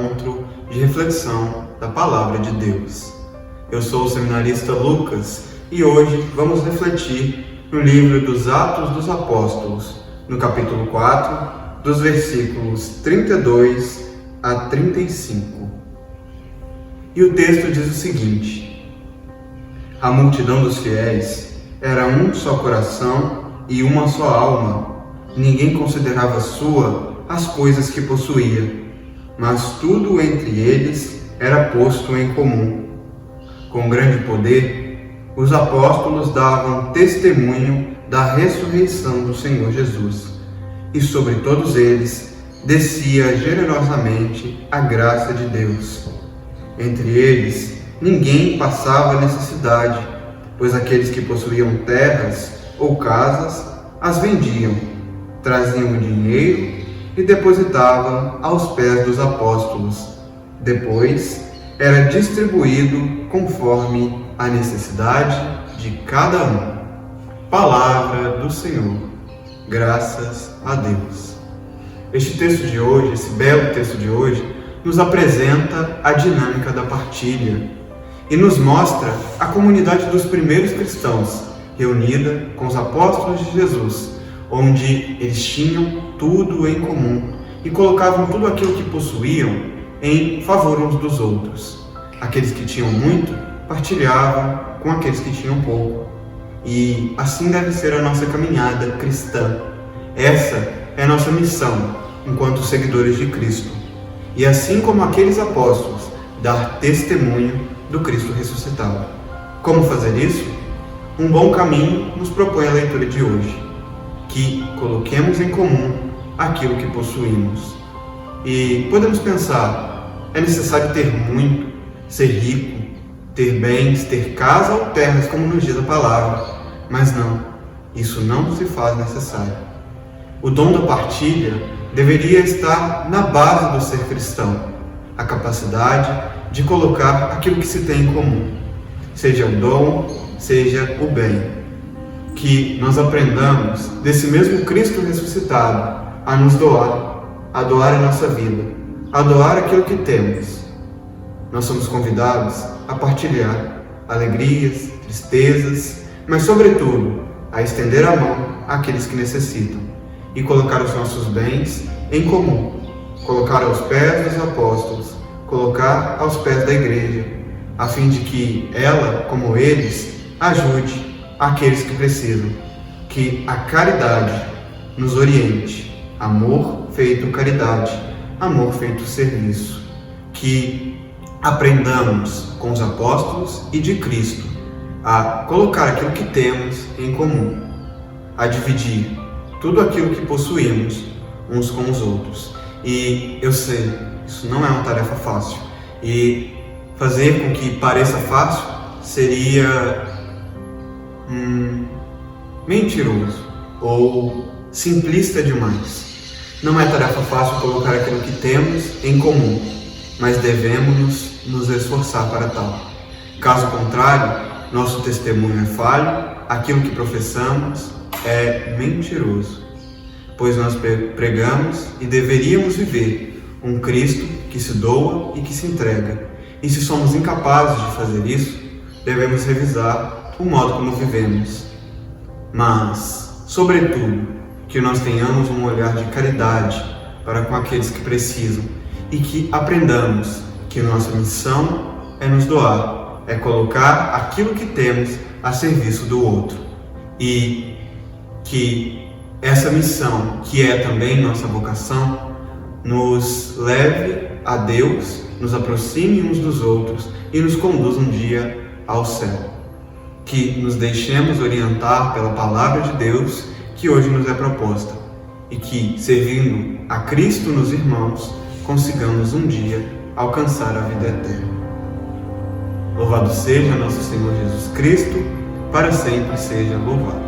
encontro de reflexão da Palavra de Deus. Eu sou o seminarista Lucas e hoje vamos refletir no livro dos Atos dos Apóstolos, no capítulo 4, dos versículos 32 a 35. E o texto diz o seguinte: A multidão dos fiéis era um só coração e uma só alma. Ninguém considerava sua as coisas que possuía, mas tudo entre eles era posto em comum. Com grande poder, os apóstolos davam testemunho da ressurreição do Senhor Jesus, e sobre todos eles descia generosamente a graça de Deus. Entre eles, ninguém passava necessidade, pois aqueles que possuíam terras ou casas as vendiam, traziam o dinheiro e depositavam aos pés dos apóstolos. Depois, era distribuído conforme a necessidade de cada um. Palavra do Senhor. Graças a Deus. Este texto de hoje, esse belo texto de hoje, nos apresenta a dinâmica da partilha e nos mostra a comunidade dos primeiros cristãos, reunida com os apóstolos de Jesus, onde eles tinham tudo em comum e colocavam tudo aquilo que possuíam em favor uns dos outros. Aqueles que tinham muito partilhavam com aqueles que tinham pouco. E assim deve ser a nossa caminhada cristã. Essa é a nossa missão enquanto seguidores de Cristo. E assim como aqueles apóstolos, dar testemunho do Cristo ressuscitado. Como fazer isso? Um bom caminho nos propõe a leitura de hoje, que coloquemos em comum aquilo que possuímos. E podemos pensar, é necessário ter muito, ser rico, ter bens, ter casa ou terras, como nos diz a palavra. Mas não, isso não se faz necessário. O dom da partilha deveria estar na base do ser cristão, a capacidade de colocar aquilo que se tem em comum, seja o dom, seja o bem. Que nós aprendamos desse mesmo Cristo ressuscitado a nos doar, a doar a nossa vida, a doar aquilo que temos. Nós somos convidados a partilhar alegrias, tristezas, mas sobretudo a estender a mão àqueles que necessitam e colocar os nossos bens em comum, colocar aos pés dos apóstolos, colocar aos pés da igreja, a fim de que ela, como eles, ajude aqueles que precisam, que a caridade nos oriente, amor feito caridade, amor feito serviço, que aprendamos com os apóstolos e de Cristo a colocar aquilo que temos em comum, a dividir tudo aquilo que possuímos uns com os outros. E eu sei, isso não é uma tarefa fácil, e fazer com que pareça fácil seria mentiroso ou simplista demais. Não é tarefa fácil colocar aquilo que temos em comum, mas devemos nos esforçar para tal. Caso contrário, nosso testemunho é falho, aquilo que professamos é mentiroso, pois nós pregamos e deveríamos viver um Cristo que se doa e que se entrega. E se somos incapazes de fazer isso, devemos revisar o modo como vivemos. Mas, sobretudo, que nós tenhamos um olhar de caridade para com aqueles que precisam e que aprendamos que nossa missão é nos doar, é colocar aquilo que temos a serviço do outro. E que essa missão, que é também nossa vocação, nos leve a Deus, nos aproxime uns dos outros e nos conduza um dia ao céu. Que nos deixemos orientar pela palavra de Deus que hoje nos é proposta e que, servindo a Cristo nos irmãos, consigamos um dia alcançar a vida eterna. Louvado seja nosso Senhor Jesus Cristo, para sempre seja louvado.